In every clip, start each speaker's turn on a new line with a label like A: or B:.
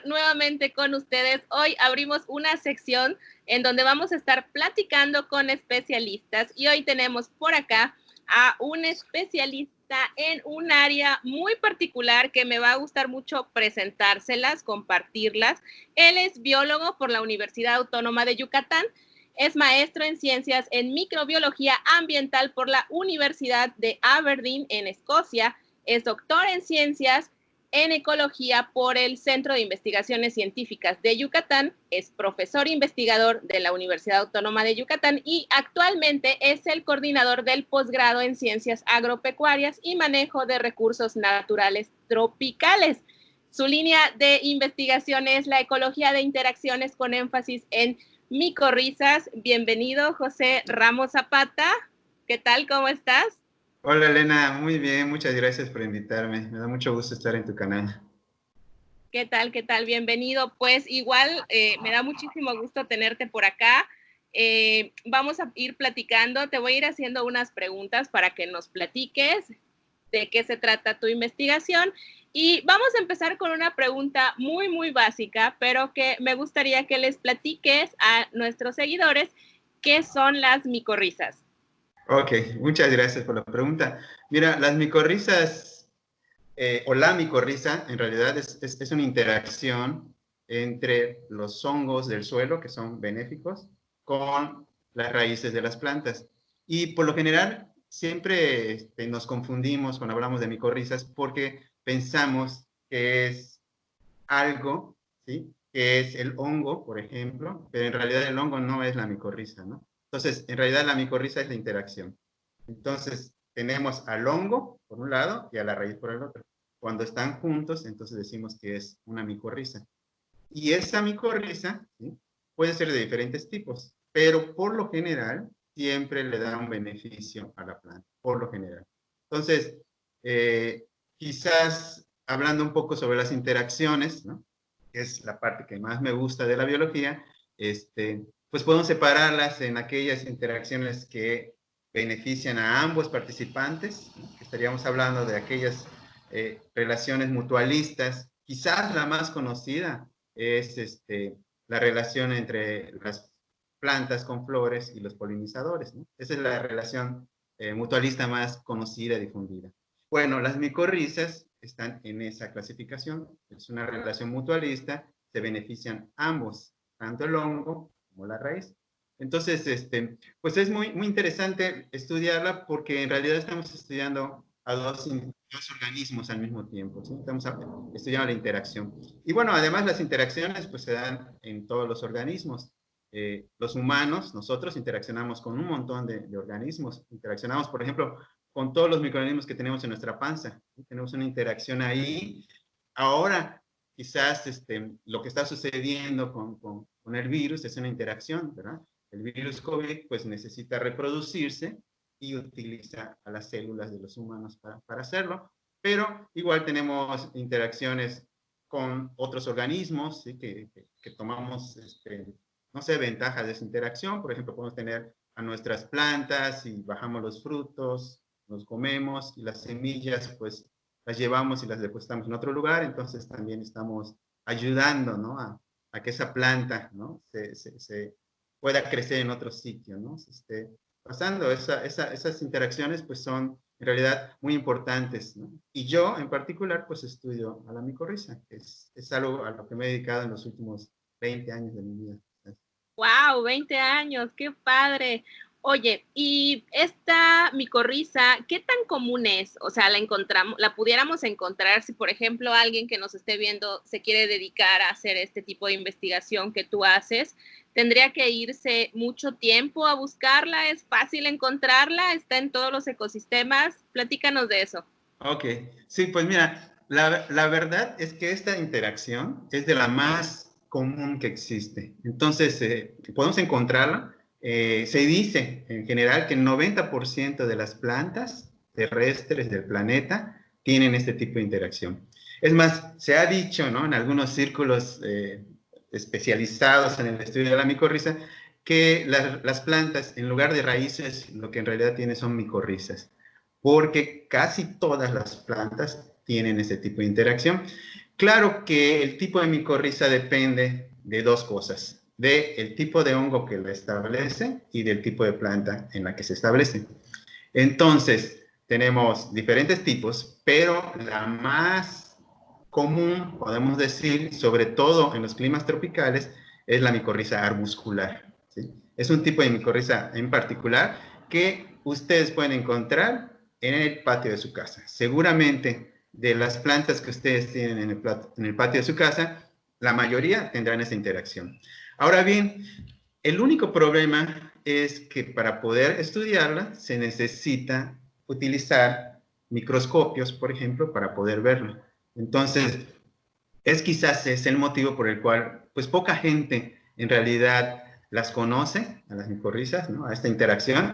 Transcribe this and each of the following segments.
A: estar nuevamente con ustedes. Hoy abrimos una sección en donde vamos a estar platicando con especialistas y hoy tenemos por acá a un especialista en un área muy particular que me va a gustar mucho presentárselas, compartirlas. Él es biólogo por la Universidad Autónoma de Yucatán. Es maestro en ciencias en microbiología ambiental por la Universidad de Aberdeen en Escocia. Es doctor en ciencias en ecología por el Centro de Investigaciones Científicas de Yucatán, es profesor investigador de la Universidad Autónoma de Yucatán y actualmente es el coordinador del posgrado en Ciencias Agropecuarias y Manejo de Recursos Naturales Tropicales. Su línea de investigación es la ecología de interacciones con énfasis en micorrizas. Bienvenido, José Ramos Zapata. ¿Qué tal? ¿Cómo estás?
B: Hola Elena, muy bien, muchas gracias por invitarme. Me da mucho gusto estar en tu canal.
A: ¿Qué tal? ¿Qué tal? Bienvenido. Pues igual me da muchísimo gusto tenerte por acá. Vamos a ir platicando. Te voy a ir haciendo unas preguntas para que nos platiques de qué se trata tu investigación. Y vamos a empezar con una pregunta muy, muy básica, pero que me gustaría que les platiques a nuestros seguidores qué son las micorrizas.
B: Ok, muchas gracias por la pregunta. Mira, las micorrizas, o la micorriza, en realidad es una interacción entre los hongos del suelo, que son benéficos, con las raíces de las plantas. Y por lo general, siempre nos confundimos cuando hablamos de micorrizas porque pensamos que es algo, ¿sí? Que es el hongo, por ejemplo, pero en realidad el hongo no es la micorriza, ¿no? Entonces, en realidad la micorriza es la interacción. Entonces, tenemos al hongo por un lado y a la raíz por el otro. Cuando están juntos, entonces decimos que es una micorriza. Y esa micorriza, ¿sí? Puede ser de diferentes tipos, pero por lo general siempre le da un beneficio a la planta, por lo general. Entonces, quizás hablando un poco sobre las interacciones, ¿no? Que es la parte que más me gusta de la biología, pues podemos separarlas en aquellas interacciones que benefician a ambos participantes, ¿no? Que estaríamos hablando de aquellas relaciones mutualistas, quizás la más conocida es la relación entre las plantas con flores y los polinizadores, ¿no? Esa es la relación mutualista más conocida y difundida. Bueno, las micorrizas están en esa clasificación, es una relación mutualista, se benefician ambos, tanto el hongo como la raíz. Entonces, pues es muy, muy interesante estudiarla porque en realidad estamos estudiando a dos organismos al mismo tiempo, ¿sí? Estamos estudiando la interacción. Y bueno, además las interacciones pues se dan en todos los organismos. Los humanos, nosotros interaccionamos con un montón de organismos. Interaccionamos, por ejemplo, con todos los microorganismos que tenemos en nuestra panza. ¿Sí? Tenemos una interacción ahí. Ahora, quizás lo que está sucediendo con el virus es una interacción, ¿verdad? El virus COVID pues necesita reproducirse y utiliza a las células de los humanos para hacerlo, pero igual tenemos interacciones con otros organismos, ¿sí? que tomamos, no sé, ventajas de esa interacción. Por ejemplo, podemos tener a nuestras plantas y bajamos los frutos, los comemos y las semillas, pues las llevamos y las depositamos en otro lugar, entonces también estamos ayudando, ¿no? A que esa planta, ¿no? Se pueda crecer en otro sitio, ¿no? Se esté pasando. Esas interacciones, pues son en realidad muy importantes, ¿no? Y yo, en particular, pues estudio a la micorriza, que es algo a lo que me he dedicado en los últimos 20 años de mi vida.
A: ¡Wow! 20 años, qué padre. Oye, y esta micorriza, ¿qué tan común es? O sea, la pudiéramos encontrar si, por ejemplo, alguien que nos esté viendo se quiere dedicar a hacer este tipo de investigación que tú haces, ¿tendría que irse mucho tiempo a buscarla? ¿Es fácil encontrarla? ¿Está en todos los ecosistemas? Platícanos de eso.
B: Ok, sí, pues mira, la verdad es que esta interacción es de la más común que existe. Entonces, podemos encontrarla. Se dice en general que el 90% de las plantas terrestres del planeta tienen este tipo de interacción. Es más, se ha dicho, ¿no? En algunos círculos especializados en el estudio de la micorriza, que las plantas, en lugar de raíces, lo que en realidad tienen son micorrizas porque casi todas las plantas tienen ese tipo de interacción. Claro que el tipo de micorriza depende de dos cosas, del tipo de hongo que la establece y del tipo de planta en la que se establece. Entonces, tenemos diferentes tipos, pero la más común, podemos decir, sobre todo en los climas tropicales, es la micorriza arbuscular, ¿sí? Es un tipo de micorriza en particular que ustedes pueden encontrar en el patio de su casa. Seguramente de las plantas que ustedes tienen en el patio de su casa, la mayoría tendrán esa interacción. Ahora bien, el único problema es que para poder estudiarla se necesita utilizar microscopios, por ejemplo, para poder verla. Entonces, quizás es el motivo por el cual, pues poca gente en realidad las conoce, a las micorrizas, ¿no? A esta interacción,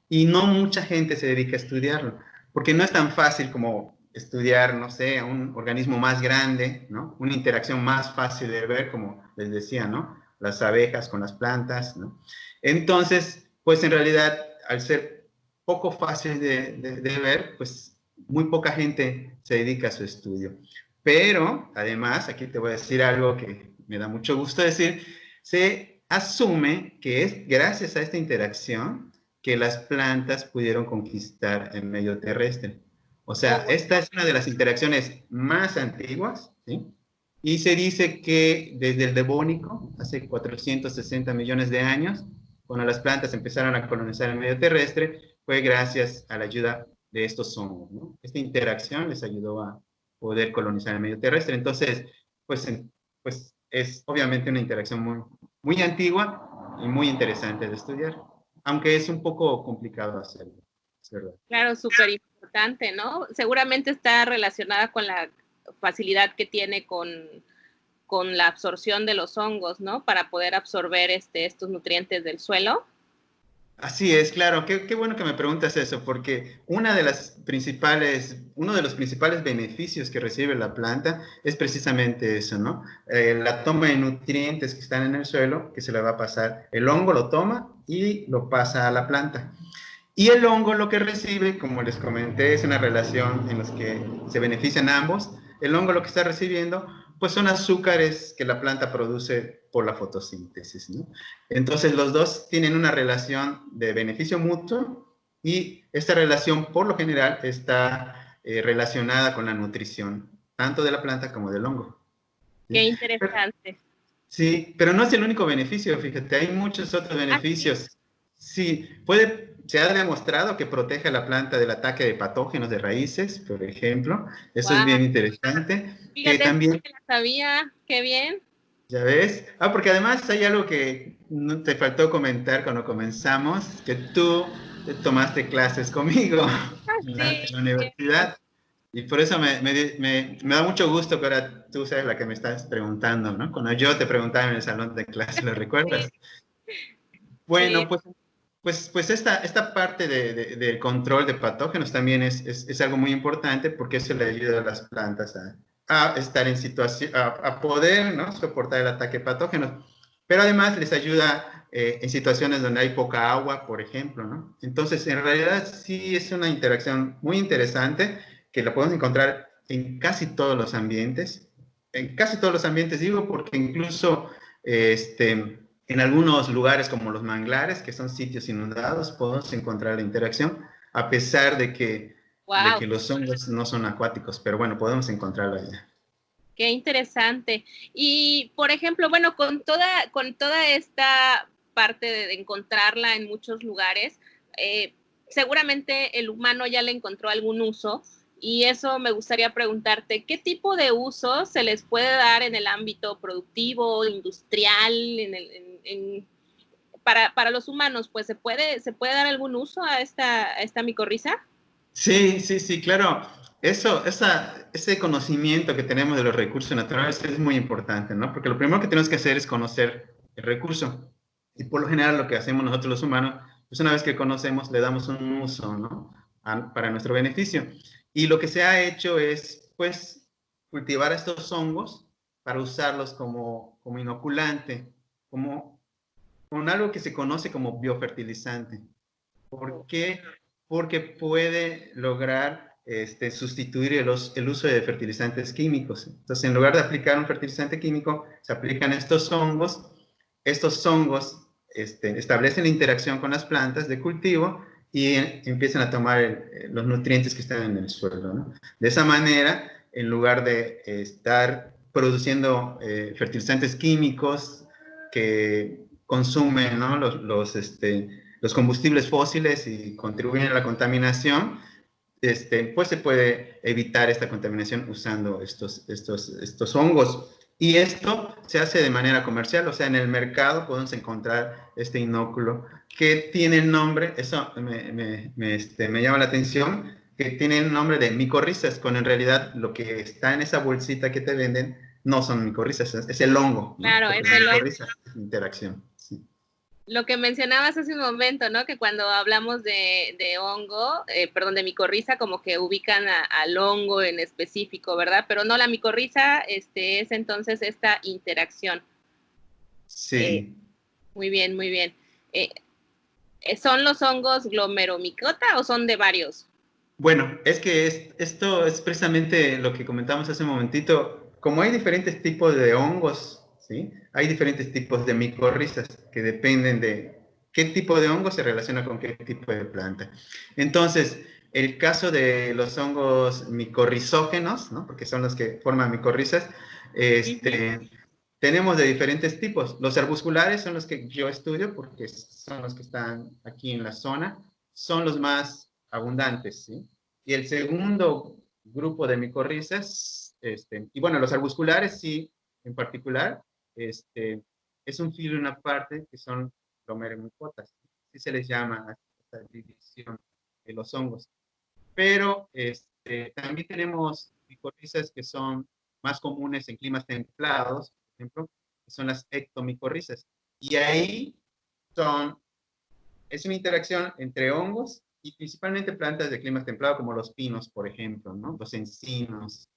B: y no mucha gente se dedica a estudiarlo, porque no es tan fácil como estudiar, no sé, un organismo más grande, ¿no? Una interacción más fácil de ver, como les decía, ¿no? Las abejas con las plantas, ¿no? Entonces, pues en realidad, al ser poco fácil de ver, pues muy poca gente se dedica a su estudio. Pero, además, aquí te voy a decir algo que me da mucho gusto decir, se asume que es gracias a esta interacción que las plantas pudieron conquistar el medio terrestre. O sea,
A: Oh,
B: esta es una de las interacciones más antiguas, ¿sí? Y se dice que desde el Devónico, hace 460 millones de años, cuando las plantas empezaron a colonizar el medio terrestre, fue gracias a la ayuda de estos hongos, ¿no? Esta interacción les ayudó a poder colonizar el medio terrestre. Entonces, pues, pues es obviamente una interacción muy, muy antigua y muy interesante de estudiar, aunque es un poco complicado hacerlo, es verdad.
A: claro, súper importante, ¿no? Seguramente está relacionada con la facilidad que tiene con la absorción de los hongos, ¿no? Para poder absorber estos nutrientes del suelo.
B: Así es, claro. Qué bueno que me preguntas eso, porque uno de los principales beneficios que recibe la planta es precisamente eso, ¿no? La toma de nutrientes que están en el suelo, que se le va a pasar. El hongo lo toma y lo pasa a la planta. Y el hongo lo que recibe, como les comenté, es una relación en la que se benefician ambos. El hongo lo que está recibiendo, pues son azúcares que la planta produce por la fotosíntesis, ¿no? Entonces los dos tienen una relación de beneficio mutuo y esta relación por lo general está relacionada con la nutrición, tanto de la planta como del hongo,
A: Qué
B: ¿sí? Pero,
A: interesante.
B: sí, pero no es el único beneficio, fíjate, hay muchos otros
A: Ah, sí,
B: beneficios. Sí, se ha demostrado que protege a la planta del ataque de patógenos de raíces, por ejemplo. Eso es
A: wow.
B: bien interesante. Que
A: Fíjate, eso no
B: también,
A: me la sabía. Qué bien.
B: ya ves, porque además hay algo que no te faltó comentar cuando comenzamos, que tú tomaste clases conmigo
A: Ah,
B: en
A: sí,
B: la
A: cierto.
B: universidad. Y por eso me da mucho gusto que ahora tú seas la que me estás preguntando, ¿no? Cuando yo te preguntaba en el salón de clase, ¿lo recuerdas?
A: Sí, sí.
B: Bueno, pues esta parte del control de patógenos también es algo muy importante porque eso le ayuda a las plantas a estar en situación, a poder, ¿no? Soportar el ataque de patógenos. Pero además les ayuda en situaciones donde hay poca agua, por ejemplo, ¿no? Entonces, en realidad sí es una interacción muy interesante que la podemos encontrar en casi todos los ambientes. En casi todos los ambientes, digo, porque incluso en algunos lugares como los manglares, que son sitios inundados, podemos encontrar la interacción, a pesar de
A: Wow,
B: que los hongos no son acuáticos, pero bueno, podemos encontrarlo allá.
A: qué interesante. Y, por ejemplo, bueno, con toda esta parte de encontrarla en muchos lugares, seguramente el humano ya le encontró algún uso. Y eso me gustaría preguntarte, ¿qué tipo de uso se les puede dar en el ámbito productivo, industrial, para los humanos? Pues ¿se puede dar algún uso a esta micorriza?
B: Sí, sí, sí, claro. Ese conocimiento que tenemos de los recursos naturales es muy importante, ¿no? Porque lo primero que tenemos que hacer es conocer el recurso. Y por lo general lo que hacemos nosotros los humanos, pues una vez que conocemos, le damos un uso, ¿no? Para nuestro beneficio. Y lo que se ha hecho es, pues, cultivar estos hongos para usarlos como inoculante, con algo que se conoce como biofertilizante. ¿Por qué? Porque puede lograr sustituir el uso de fertilizantes químicos. Entonces, en lugar de aplicar un fertilizante químico, se aplican estos hongos. Estos hongos establecen la interacción con las plantas de cultivo y empiezan a tomar los nutrientes que están en el suelo, ¿no? De esa manera, en lugar de estar produciendo fertilizantes químicos que consumen, ¿no? los combustibles fósiles y contribuyen a la contaminación, pues se puede evitar esta contaminación usando estos hongos. Y esto se hace de manera comercial, o sea, en el mercado podemos encontrar este inóculo que tiene el nombre, eso me llama la atención, que tiene el nombre de micorrizas, cuando en realidad lo que está en esa bolsita que te venden no son micorrizas, es el hongo, ¿no?
A: Claro,
B: porque
A: es el hongo.
B: es interacción. Sí.
A: Lo que mencionabas hace un momento, ¿no? Que cuando hablamos de hongo, perdón, de micorriza, como que ubican al hongo en específico, ¿verdad? Pero no, la micorriza es entonces esta interacción.
B: Sí.
A: Muy bien, muy bien. ¿Son los hongos glomeromicota o son de varios?
B: Bueno, es que esto es precisamente lo que comentamos hace un momentito. Como hay diferentes tipos de hongos, ¿sí? Hay diferentes tipos de micorrizas que dependen de qué tipo de hongo se relaciona con qué tipo de planta. Entonces, el caso de los hongos micorrizógenos, ¿no? Porque son los que forman micorrizas, tenemos de diferentes tipos. Los arbusculares son los que yo estudio porque son los que están aquí en la zona, son los más abundantes, ¿sí? Y el segundo grupo de micorrizas, y bueno, los arbusculares sí, en particular, es un filo y una parte que son glomerulomicotas, así se les llama a esta división de los hongos. Pero también tenemos micorrizas que son más comunes en climas templados, por ejemplo, que son las ectomicorrizas. Y ahí es una interacción entre hongos y principalmente plantas de clima templado como los pinos, por ejemplo, ¿no? Los encinos.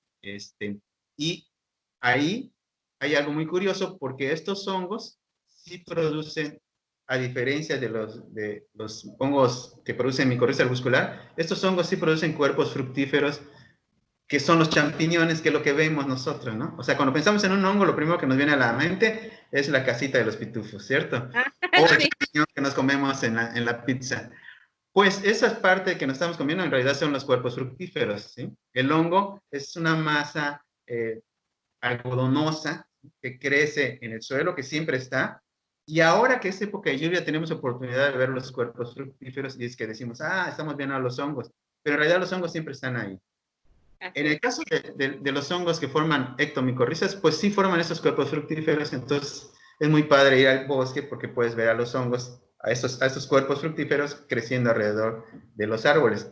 B: Y ahí hay algo muy curioso porque estos hongos sí producen, a diferencia de los hongos que producen micorriza arbuscular, estos hongos sí producen cuerpos fructíferos que son los champiñones, que es lo que vemos nosotros, ¿no? O sea, cuando pensamos en un hongo, lo primero que nos viene a la mente es la casita de los pitufos, ¿cierto? O el champiñón que nos comemos en la pizza. Pues esa parte que nos estamos comiendo en realidad son los cuerpos fructíferos, ¿sí? El hongo es una masa algodonosa que crece en el suelo, que siempre está, y ahora que es época de lluvia tenemos oportunidad de ver los cuerpos fructíferos y es que decimos, estamos viendo a los hongos, pero en realidad los hongos siempre están ahí. En el caso de los hongos que forman ectomicorrizas, pues sí forman esos cuerpos fructíferos, entonces es muy padre ir al bosque porque puedes ver a los hongos, a estos cuerpos fructíferos creciendo alrededor de los árboles.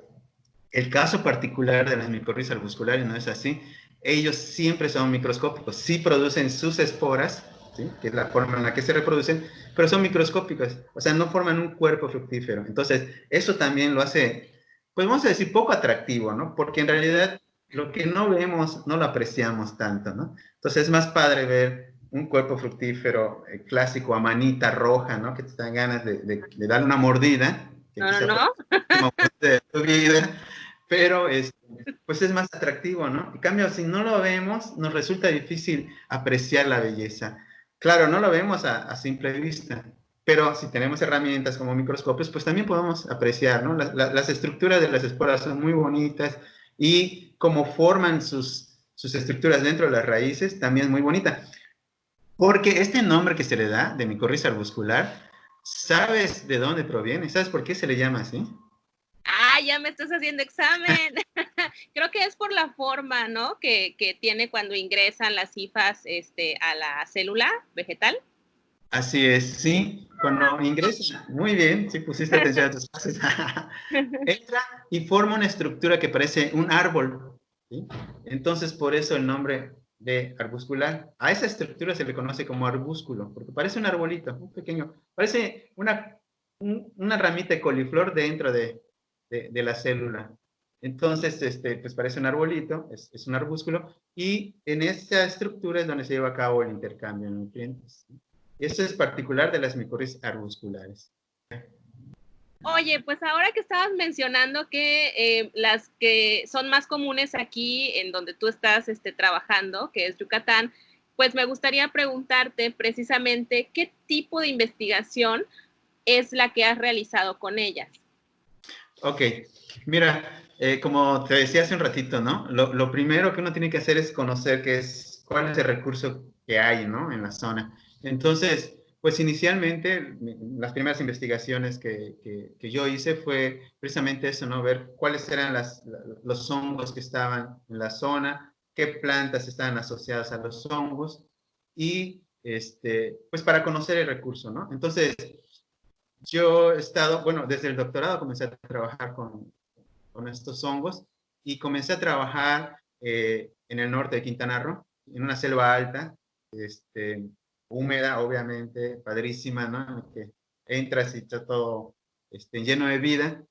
B: El caso particular de las micorrizas arbusculares no es así. Ellos siempre son microscópicos, sí producen sus esporas, ¿sí? Que es la forma en la que se reproducen, pero son microscópicos, o sea, no forman un cuerpo fructífero. Entonces, eso también lo hace, pues vamos a decir, poco atractivo, ¿no? Porque en realidad lo que no vemos no lo apreciamos tanto, ¿no? Entonces es más padre ver un cuerpo fructífero clásico a manita roja, ¿no? Que te dan ganas de darle una mordida. Que
A: No.
B: de tu vida, pero pues es más atractivo, ¿no? En cambio, si no lo vemos, nos resulta difícil apreciar la belleza. Claro, no lo vemos a simple vista, pero si tenemos herramientas como microscopios, pues también podemos apreciar, ¿no? Las estructuras de las esporas son muy bonitas y cómo forman sus estructuras dentro de las raíces también es muy bonita. Porque este nombre que se le da de micorriza arbuscular, ¿sabes de dónde proviene? ¿Sabes por qué se le llama así?
A: Ya me estás haciendo examen. Creo que es por la forma, ¿no? Que tiene cuando ingresan las hifas a la célula vegetal.
B: Así es, sí. Cuando ingresa, muy bien, sí pusiste atención a tus clases. Entra y forma una estructura que parece un árbol, ¿sí? Entonces, por eso el nombre de arbuscular. A esa estructura se le conoce como arbúsculo, porque parece un arbolito, un pequeño, parece una ramita de coliflor dentro de la célula. Entonces, pues parece un arbolito, es un arbúsculo, y en esa estructura es donde se lleva a cabo el intercambio de nutrientes, ¿sí? Eso es particular de las micorrizas arbusculares.
A: Oye, pues ahora que estabas mencionando que las que son más comunes aquí en donde tú estás trabajando, que es Yucatán, pues me gustaría preguntarte precisamente qué tipo de investigación es la que has realizado con ellas.
B: Ok, mira, como te decía hace un ratito, ¿no? Lo primero que uno tiene que hacer es conocer cuál es el recurso que hay, ¿no? En la zona. Entonces, pues inicialmente, las primeras investigaciones que yo hice fue precisamente eso, ¿no? Ver cuáles eran los hongos que estaban en la zona, qué plantas estaban asociadas a los hongos y, pues para conocer el recurso, ¿no? Entonces, yo he estado, bueno, desde el doctorado comencé a trabajar con estos hongos y comencé a trabajar en el norte de Quintana Roo, en una selva alta, húmeda, obviamente, padrísima, ¿no? En que entras y está todo lleno de vida.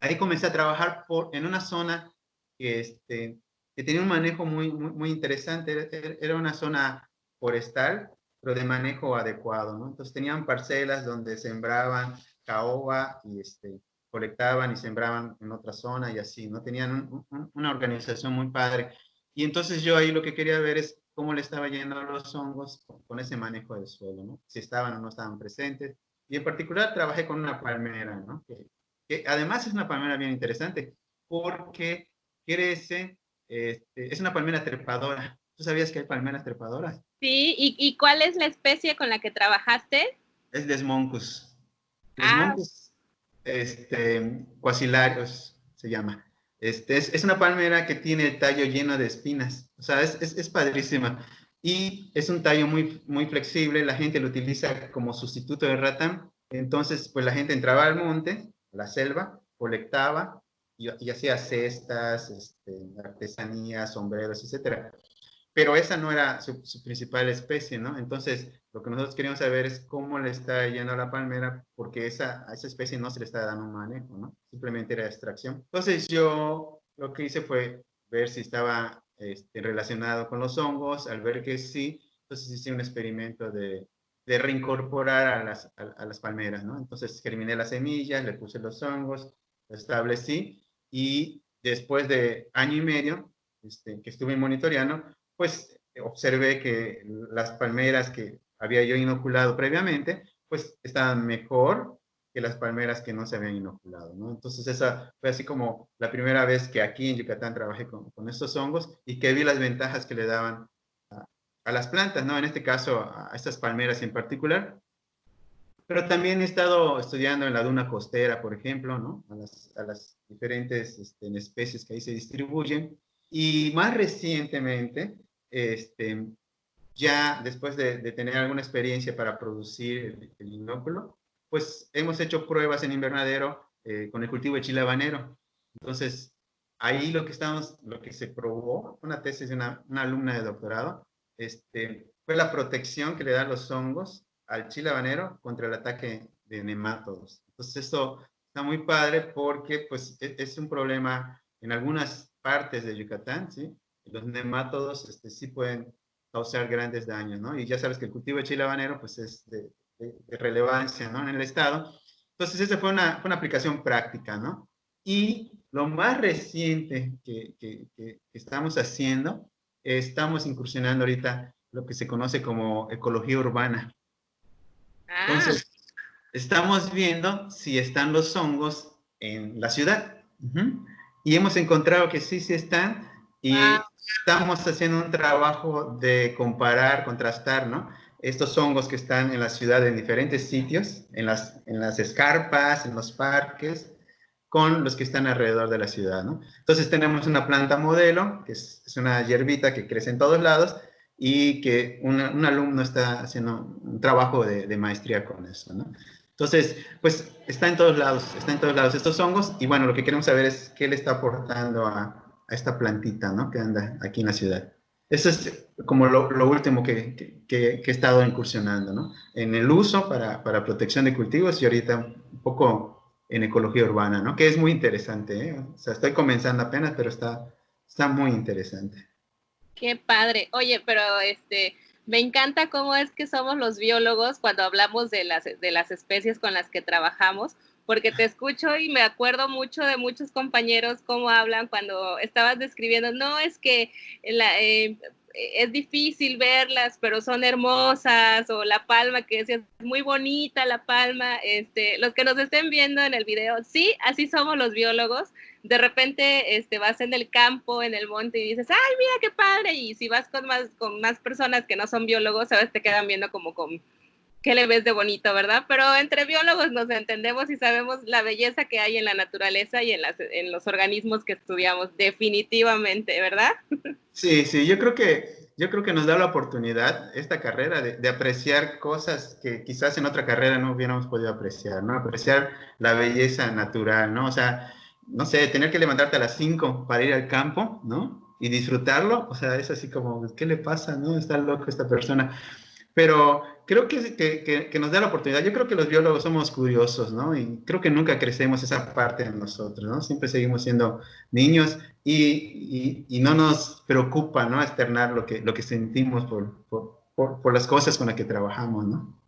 B: Ahí comencé a trabajar en una zona que tenía un manejo muy interesante. Era una zona forestal, pero de manejo adecuado, ¿no? Entonces tenían parcelas donde sembraban caoba y colectaban y sembraban en otra zona y así, ¿no? Tenían una organización muy padre. Y entonces yo ahí lo que quería ver es cómo le estaba yendo a los hongos con ese manejo del suelo, ¿no? Si estaban o no estaban presentes. Y en particular trabajé con una palmera, ¿no? Que además es una palmera bien interesante, porque crece, es una palmera trepadora. ¿Tú sabías que hay palmeras trepadoras?
A: Sí, ¿y cuál es la especie con la que trabajaste?
B: Es Desmoncus.
A: Ah,
B: Desmoncus, Quasilarios se llama. Es una palmera que tiene el tallo lleno de espinas. O sea, es padrísima. Y es un tallo muy flexible. La gente lo utiliza como sustituto de ratán. Entonces, pues la gente entraba al monte, a la selva, colectaba y hacía cestas, artesanías, sombreros, etcétera. Pero esa no era su principal especie, ¿no? Entonces, lo que nosotros queríamos saber es cómo le está yendo a la palmera, porque a esa especie no se le está dando un manejo, ¿no? Simplemente era extracción. Entonces, yo lo que hice fue ver si estaba relacionado con los hongos. Al ver que sí, entonces hice un experimento de reincorporar a las palmeras, ¿no? Entonces, germiné las semillas, le puse los hongos, lo establecí y después de año y medio que estuve monitoreando, pues observé que las palmeras que había yo inoculado previamente, pues estaban mejor que las palmeras que no se habían inoculado, ¿no? Entonces esa fue así como la primera vez que aquí en Yucatán trabajé con estos hongos y que vi las ventajas que le daban a las plantas, ¿no? En este caso a estas palmeras en particular, pero también he estado estudiando en la duna costera, por ejemplo, ¿no? A las diferentes especies que ahí se distribuyen. Y más recientemente, este, ya después de tener alguna experiencia para producir el inóculo, pues hemos hecho pruebas en invernadero con el cultivo de chile habanero. Entonces, ahí lo que se probó, una tesis de una alumna de doctorado, fue la protección que le dan los hongos al chile habanero contra el ataque de nemátodos. Entonces, esto está muy padre porque pues es un problema en algunas partes de Yucatán, ¿sí? Los nemátodos sí pueden causar grandes daños, ¿no? Y ya sabes que el cultivo de chile habanero, pues es de relevancia, ¿no? En el estado. Entonces, esa fue una aplicación práctica, ¿no? Y lo más reciente que estamos haciendo, estamos incursionando ahorita lo que se conoce como ecología urbana.
A: ah,
B: Entonces, estamos viendo si están los hongos en la ciudad. Y hemos encontrado que sí están.
A: wow.
B: Y estamos haciendo un trabajo de comparar, contrastar, ¿no? Estos hongos que están en la ciudad en diferentes sitios, en las escarpas, en los parques, con los que están alrededor de la ciudad, ¿no? Entonces tenemos una planta modelo, que es una hierbita que crece en todos lados, y que un alumno está haciendo un trabajo de maestría con eso, ¿no? Entonces, pues está en todos lados estos hongos y bueno, lo que queremos saber es qué le está aportando a esta plantita, ¿no? Que anda aquí en la ciudad. Eso es como lo último que he estado incursionando, ¿no? En el uso para protección de cultivos y ahorita un poco en ecología urbana, ¿no? Que es muy interesante, ¿eh? O sea, estoy comenzando apenas, pero está muy interesante.
A: Qué padre. Oye, pero me encanta cómo es que somos los biólogos cuando hablamos de las especies con las que trabajamos, porque te escucho y me acuerdo mucho de muchos compañeros cómo hablan cuando estabas describiendo, no, es que es difícil verlas, pero son hermosas, o la palma que decías, muy bonita la palma, los que nos estén viendo en el video, sí, así somos los biólogos. De repente vas en el campo, en el monte y dices, ay, mira qué padre, y si vas con más personas que no son biólogos, a veces te quedan viendo como con qué le ves de bonito, ¿verdad? Pero entre biólogos nos entendemos y sabemos la belleza que hay en la naturaleza y en los organismos que estudiamos, definitivamente, ¿verdad?
B: Sí, sí, yo creo que nos da la oportunidad esta carrera de apreciar cosas que quizás en otra carrera no hubiéramos podido apreciar, ¿no? Apreciar la belleza natural, ¿no? O sea, no sé, tener que levantarte a las 5 para ir al campo, ¿no? Y disfrutarlo, o sea, es así como, ¿qué le pasa, no? Está loco esta persona. Pero creo que nos da la oportunidad. Yo creo que los biólogos somos curiosos, ¿no? Y creo que nunca crecemos esa parte en nosotros, ¿no? Siempre seguimos siendo niños y no nos preocupa, ¿no? Externar lo que sentimos por las cosas con las que trabajamos, ¿no?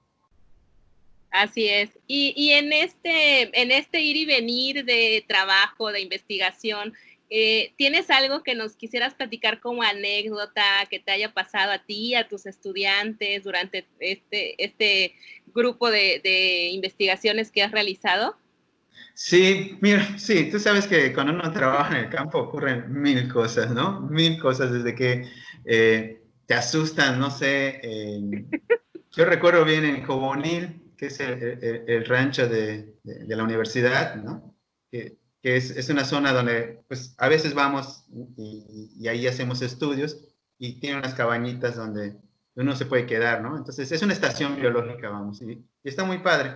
A: Así es. Y en este ir y venir de trabajo, de investigación, ¿tienes algo que nos quisieras platicar como anécdota que te haya pasado a ti, a tus estudiantes durante este grupo de investigaciones que has realizado?
B: Sí, mira, sí, tú sabes que cuando uno trabaja en el campo ocurren mil cosas, ¿no? Mil cosas desde que te asustan, no sé. Yo recuerdo bien en Jobonil, que es el rancho de la universidad, ¿no? Que es una zona donde, pues, a veces vamos y ahí hacemos estudios y tiene unas cabañitas donde uno se puede quedar, ¿no? Entonces, es una estación biológica, vamos, y está muy padre.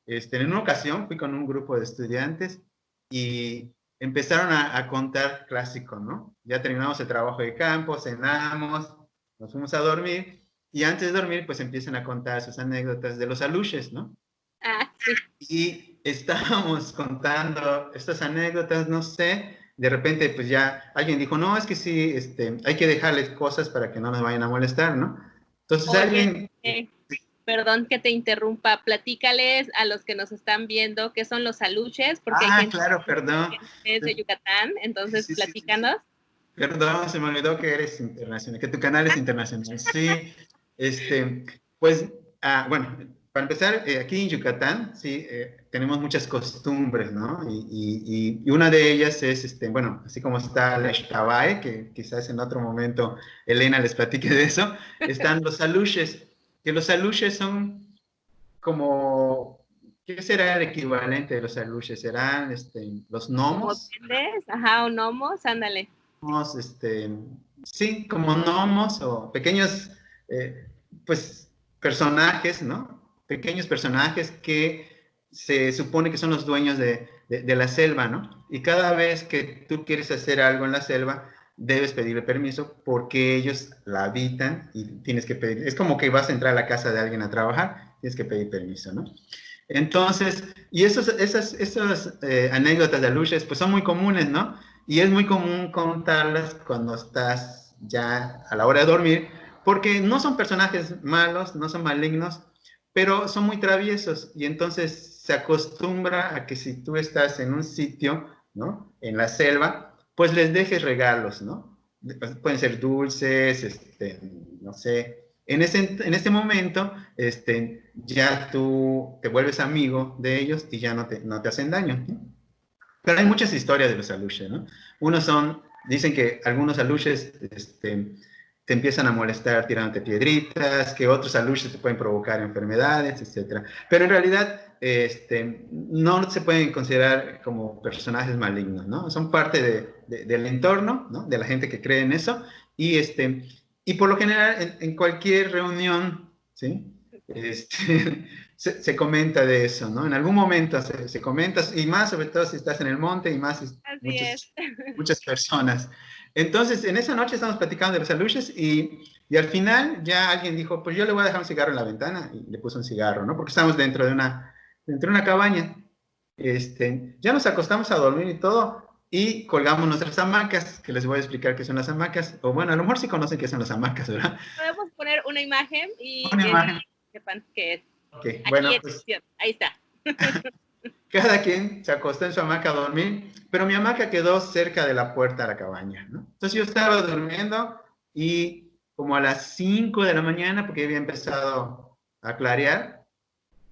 B: En una ocasión fui con un grupo de estudiantes y empezaron a contar clásico, ¿no? Ya terminamos el trabajo de campo, cenamos, nos fuimos a dormir y antes de dormir pues empiezan a contar sus anécdotas de los aluches, ¿no?
A: Ah, sí.
B: Y estábamos contando estas anécdotas, no sé, de repente pues ya alguien dijo, no, es que sí, hay que dejarles cosas para que no nos vayan a molestar, ¿no? Entonces
A: Oye,
B: alguien...
A: perdón que te interrumpa, platícales a los que nos están viendo qué son los aluches, porque hay gente
B: claro, perdón.
A: que es de Yucatán,
B: Sí,
A: entonces
B: sí, sí, sí,
A: platícanos.
B: sí. Perdón, se me olvidó que eres internacional, que tu canal es internacional. Sí, pues, bueno, para empezar, aquí en Yucatán, sí, tenemos muchas costumbres, ¿no? Y una de ellas es, bueno, así como está la Xtabay, que quizás en otro momento Elena les platique de eso, están los aluches, que los aluches son como, ¿qué será el equivalente de los aluches? ¿Serán, los
A: Como
B: gnomos?
A: duendes, ajá, o gnomos, ándale.
B: Este, sí, como gnomos o pequeños, pues, personajes, ¿no? Pequeños personajes que se supone que son los dueños de la selva, ¿no? Y cada vez que tú quieres hacer algo en la selva, debes pedirle permiso porque ellos la habitan y tienes que pedir, es como que vas a entrar a la casa de alguien a trabajar, tienes que pedir permiso, ¿no? Entonces, y esas anécdotas de aluches, pues son muy comunes, ¿no? Y es muy común contarlas cuando estás ya a la hora de dormir, porque no son personajes malos, no son malignos, pero son muy traviesos y entonces se acostumbra a que si tú estás en un sitio, ¿no? En la selva, pues les dejes regalos, ¿no? Pueden ser dulces, no sé. En este momento, ya tú te vuelves amigo de ellos y ya no te hacen daño, ¿no? Pero hay muchas historias de los aluches, ¿no? Unos dicen que algunos aluches te empiezan a molestar tirándote piedritas, que otros aluches te pueden provocar enfermedades, etc. Pero en realidad no se pueden considerar como personajes malignos, ¿no? Son parte del entorno, ¿no? De la gente que cree en eso. Y por lo general, en cualquier reunión, ¿sí? Se comenta de eso, ¿no? En algún momento se comenta, y más sobre todo si estás en el monte y más
A: Así es.
B: muchas personas. Entonces, en esa noche estamos platicando de los aluches y al final ya alguien dijo, pues yo le voy a dejar un cigarro en la ventana y le puso un cigarro, ¿no? Porque estamos dentro de una cabaña. Ya nos acostamos a dormir y todo y colgamos nuestras hamacas, que les voy a explicar qué son las hamacas, o bueno, a lo mejor sí conocen qué son las hamacas, ¿verdad?
A: Podemos poner una imagen y
B: Una imagen.
A: sepan qué es.
B: Ok,
A: Aquí
B: bueno,
A: en
B: pues
A: edición, ahí está.
B: cada quien se acostó en su hamaca a dormir, pero mi hamaca quedó cerca de la puerta de la cabaña, ¿no? Entonces yo estaba durmiendo y como a las 5 de la mañana, porque había empezado a clarear,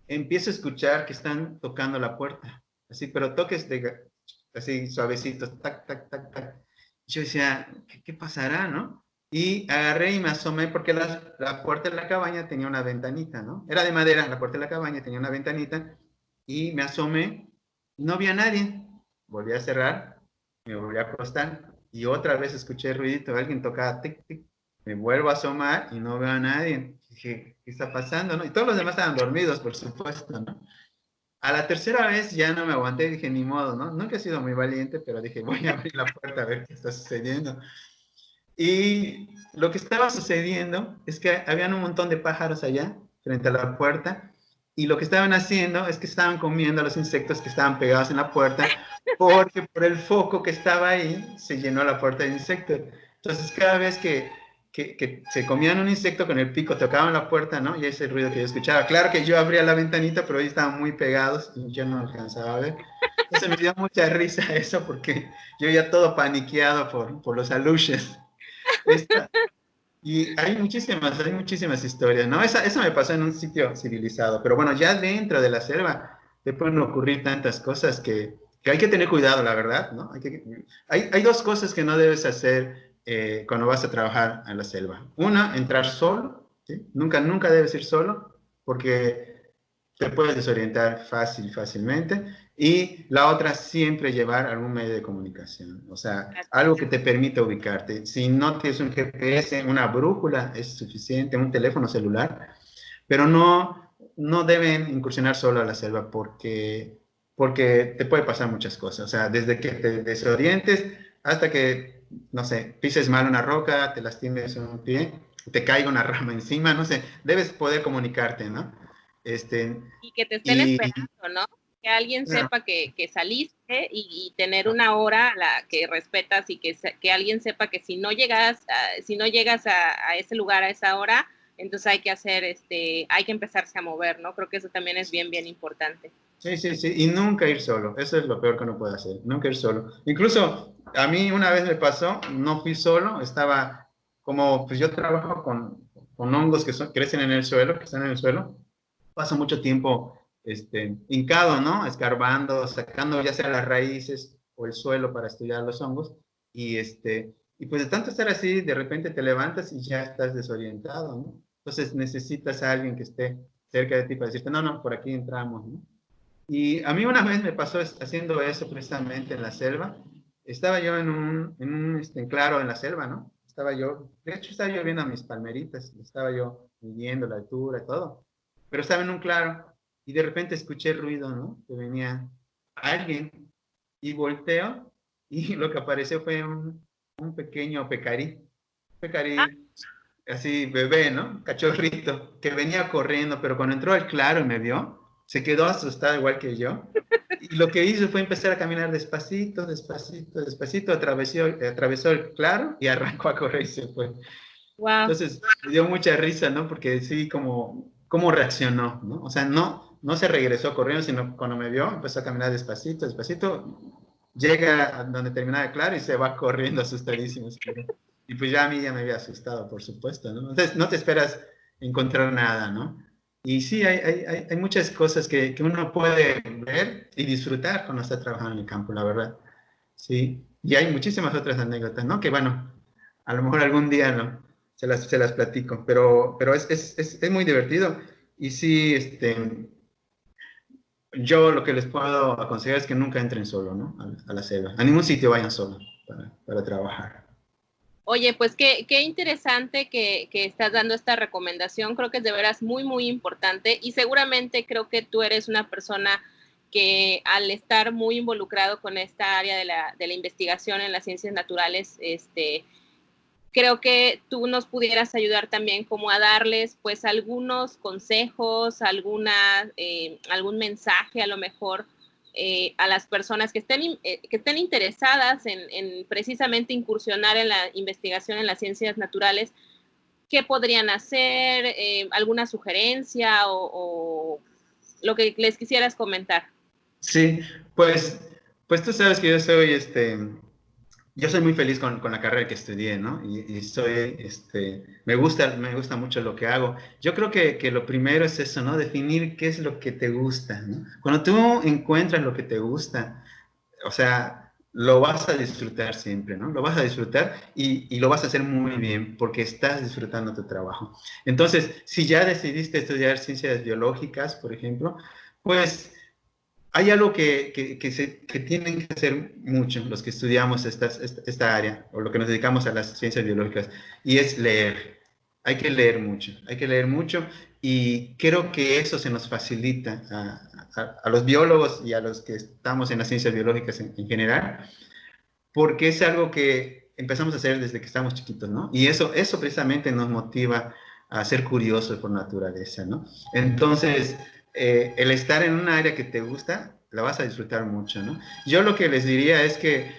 B: empiezo a escuchar que están tocando la puerta, así, pero toques así suavecitos, tac, tac, tac, tac. Yo decía, ¿qué pasará, no? Y agarré y me asomé porque la puerta de la cabaña tenía una ventanita, ¿no? Era de madera, la puerta de la cabaña tenía una ventanita y me asomé y no había nadie. Volví a cerrar, me volví a acostar y otra vez escuché el ruidito, alguien tocaba tic, tic. Me vuelvo a asomar y no veo a nadie. Dije, ¿qué está pasando, no? Y todos los demás estaban dormidos, por supuesto, ¿no? A la tercera vez ya no me aguanté y dije, ni modo, ¿no? Nunca he sido muy valiente, pero dije, voy a abrir la puerta a ver qué está sucediendo. Y lo que estaba sucediendo es que habían un montón de pájaros allá, frente a la puerta, y lo que estaban haciendo es que estaban comiendo los insectos que estaban pegados en la puerta, porque por el foco que estaba ahí se llenó la puerta de insectos. Entonces, cada vez que se comían un insecto con el pico, tocaban la puerta, ¿no? Y ese ruido que yo escuchaba. Claro que yo abría la ventanita, pero ellos estaban muy pegados y yo no alcanzaba a ver. Entonces me dio mucha risa eso porque yo ya todo paniqueado por los aluches. Esta, y hay muchísimas historias, ¿no? Eso me pasó en un sitio civilizado, pero bueno, ya dentro de la selva te pueden ocurrir tantas cosas que hay que tener cuidado, la verdad, ¿no? Hay dos cosas que no debes hacer cuando vas a trabajar en la selva. Una, entrar solo, ¿sí? Nunca debes ir solo, porque te puedes desorientar fácilmente. Y la otra, siempre llevar algún medio de comunicación, o sea, algo que te permita ubicarte. Si no tienes un GPS, una brújula es suficiente, un teléfono celular, pero no deben incursionar solo a la selva porque te puede pasar muchas cosas. O sea, desde que te desorientes hasta que, no sé, pises mal una roca, te lastimes un pie, te caiga una rama encima, no sé, debes poder comunicarte, ¿no? Este,
A: Y que te estén
B: y,
A: esperando, ¿no? Que alguien
B: no,
A: sepa que saliste y tener una hora la que respetas y que alguien sepa que si no llegas, si no llegas a ese lugar a esa hora, entonces hay que hacer, hay que empezarse a mover, ¿no? Creo que eso también es bien, bien importante.
B: sí, sí, sí, y nunca ir solo, eso es lo peor que uno puede hacer, nunca ir solo. Incluso a mí una vez me pasó, no fui solo, estaba como, pues yo trabajo con hongos que crecen en el suelo, que están en el suelo, paso mucho tiempo hincado, ¿no? Escarbando, sacando ya sea las raíces o el suelo para estudiar los hongos, y, y pues de tanto estar así, de repente te levantas y ya estás desorientado, ¿no? Entonces necesitas a alguien que esté cerca de ti para decirte, no, no, por aquí entramos, ¿no? Y a mí una vez me pasó haciendo eso precisamente en la selva. Estaba yo en un claro en la selva, ¿no? De hecho estaba yo viendo a mis palmeritas, estaba yo midiendo la altura y todo, pero estaba en un claro y de repente escuché ruido, ¿no? Que venía alguien y volteo y lo que apareció fue un pequeño pecarí así bebé, ¿no? Cachorrito, que venía corriendo, pero cuando entró al claro y me vio, se quedó asustado igual que yo. Y lo que hizo fue empezar a caminar despacito, despacito, despacito, atravesó el claro y arrancó a correr y se fue.
A: Wow.
B: Entonces, me dio mucha risa, ¿no? Porque sí, cómo reaccionó, ¿no? O sea, no se regresó corriendo, sino cuando me vio, empezó a caminar despacito, despacito, llega a donde terminaba el claro y se va corriendo asustadísimo. Y pues ya a mí ya me había asustado, por supuesto, ¿no? Entonces, no te esperas encontrar nada, ¿no? Y sí, hay muchas cosas que uno puede ver y disfrutar cuando está trabajando en el campo, la verdad. Sí, y hay muchísimas otras anécdotas, ¿no? Que bueno, a lo mejor algún día no, se las platico, pero es muy divertido. Y sí, yo lo que les puedo aconsejar es que nunca entren solo, ¿no? A la selva. A ningún sitio vayan solo para trabajar.
A: Oye, pues qué interesante que estás dando esta recomendación. Creo que es de veras muy, muy importante y seguramente creo que tú eres una persona que al estar muy involucrado con esta área de la investigación en las ciencias naturales, creo que tú nos pudieras ayudar también como a darles pues algunos consejos, algún mensaje a lo mejor a las personas que estén interesadas en precisamente incursionar en la investigación en las ciencias naturales, qué podrían hacer, alguna sugerencia o lo que les quisieras comentar.
B: Sí, pues tú sabes que yo soy muy feliz con la carrera que estudié, ¿no? Y soy, me gusta mucho lo que hago. Yo creo que lo primero es eso, ¿no? Definir qué es lo que te gusta, ¿no? Cuando tú encuentras lo que te gusta, o sea, lo vas a disfrutar siempre, ¿no? Lo vas a disfrutar y lo vas a hacer muy bien porque estás disfrutando tu trabajo. Entonces, si ya decidiste estudiar ciencias biológicas, por ejemplo, pues hay algo que tienen que hacer mucho los que estudiamos esta área o lo que nos dedicamos a las ciencias biológicas y es leer. Hay que leer mucho y creo que eso se nos facilita a los biólogos y a los que estamos en las ciencias biológicas en general, porque es algo que empezamos a hacer desde que estamos chiquitos, ¿no? Y eso precisamente nos motiva a ser curiosos por naturaleza, ¿no? Entonces, el estar en un área que te gusta, la vas a disfrutar mucho, ¿no? Yo lo que les diría es que,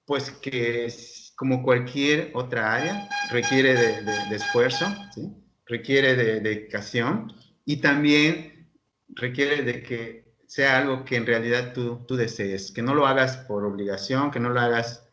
B: pues que como cualquier otra área, requiere de esfuerzo, ¿sí? Requiere de dedicación y también requiere de que sea algo que en realidad tú desees, que no lo hagas por obligación, que no lo hagas,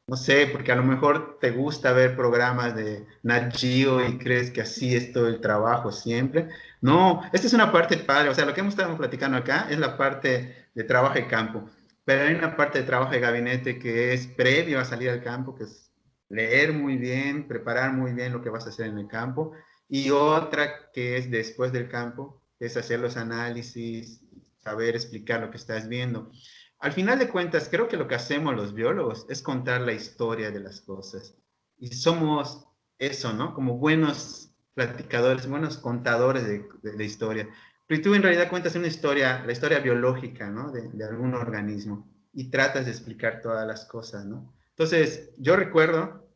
B: no sé, porque a lo mejor te gusta ver programas de Nat Geo y crees que así es todo el trabajo siempre. No, esta es una parte padre, o sea, lo que hemos estado platicando acá es la parte de trabajo de campo, pero hay una parte de trabajo de gabinete que es previo a salir al campo, que es leer muy bien, preparar muy bien lo que vas a hacer en el campo, y otra que es después del campo, que es hacer los análisis, saber explicar lo que estás viendo. Al final de cuentas, creo que lo que hacemos los biólogos es contar la historia de las cosas. Y somos eso, ¿no? Como buenos platicadores, buenos contadores de historia. Pero tú en realidad cuentas una historia, la historia biológica, ¿no? De algún organismo y tratas de explicar todas las cosas, ¿no? Entonces, yo recuerdo,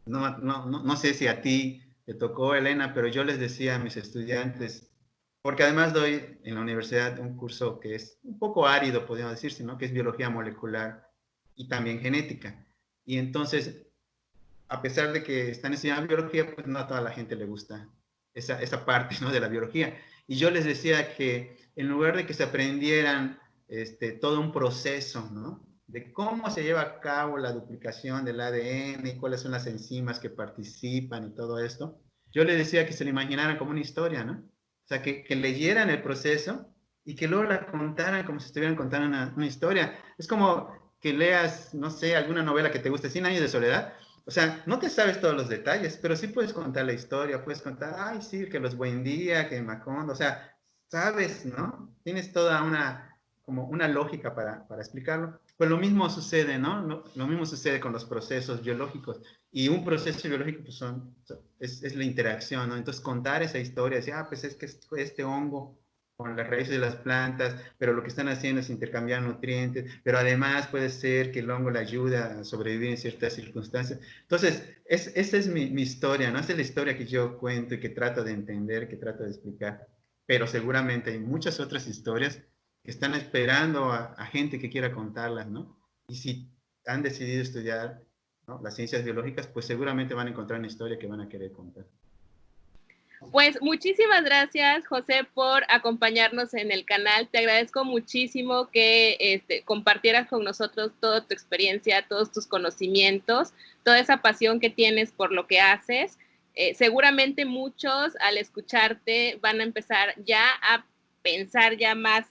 B: no sé si a ti te tocó, Elena, pero yo les decía a mis estudiantes, porque además doy en la universidad un curso que es un poco árido, podríamos decir, sino que es biología molecular y también genética. Y entonces, a pesar de que están estudiando biología, pues no a toda la gente le gusta esa parte, ¿no? De la biología. Y yo les decía que en lugar de que se aprendieran todo un proceso, ¿no? De cómo se lleva a cabo la duplicación del ADN y cuáles son las enzimas que participan y todo esto, yo les decía que se lo imaginaran como una historia, ¿no? O sea, que leyeran el proceso y que luego la contaran como si estuvieran contando una historia. Es como que leas, no sé, alguna novela que te guste, 100 años de soledad. O sea, no te sabes todos los detalles, pero sí puedes contar la historia, puedes contar, ay, sí, que los Buen Día, que Macondo, o sea, sabes, ¿no? Tienes toda como una lógica para explicarlo. Pues lo mismo sucede, ¿no? Lo mismo sucede con los procesos biológicos. Y un proceso biológico pues es la interacción, ¿no? Entonces contar esa historia, decir, pues es que este hongo con las raíces de las plantas, pero lo que están haciendo es intercambiar nutrientes, pero además puede ser que el hongo le ayude a sobrevivir en ciertas circunstancias. Entonces, esa es mi historia, ¿no? Esa es la historia que yo cuento y que trato de entender, que trato de explicar, pero seguramente hay muchas otras historias que están esperando a gente que quiera contarlas, ¿no? Y si han decidido estudiar, ¿no?, las ciencias biológicas, pues seguramente van a encontrar una historia que van a querer contar.
A: Pues muchísimas gracias, José, por acompañarnos en el canal. Te agradezco muchísimo que compartieras con nosotros toda tu experiencia, todos tus conocimientos, toda esa pasión que tienes por lo que haces. Seguramente muchos al escucharte van a empezar ya a pensar ya más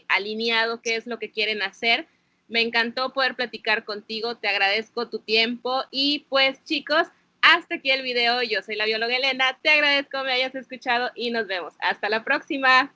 A: alineado qué es lo que quieren hacer. Me encantó poder platicar contigo, te agradezco tu tiempo y pues chicos, hasta aquí el video. Yo soy la bióloga Elena. Te agradezco me hayas escuchado y nos vemos. Hasta la próxima.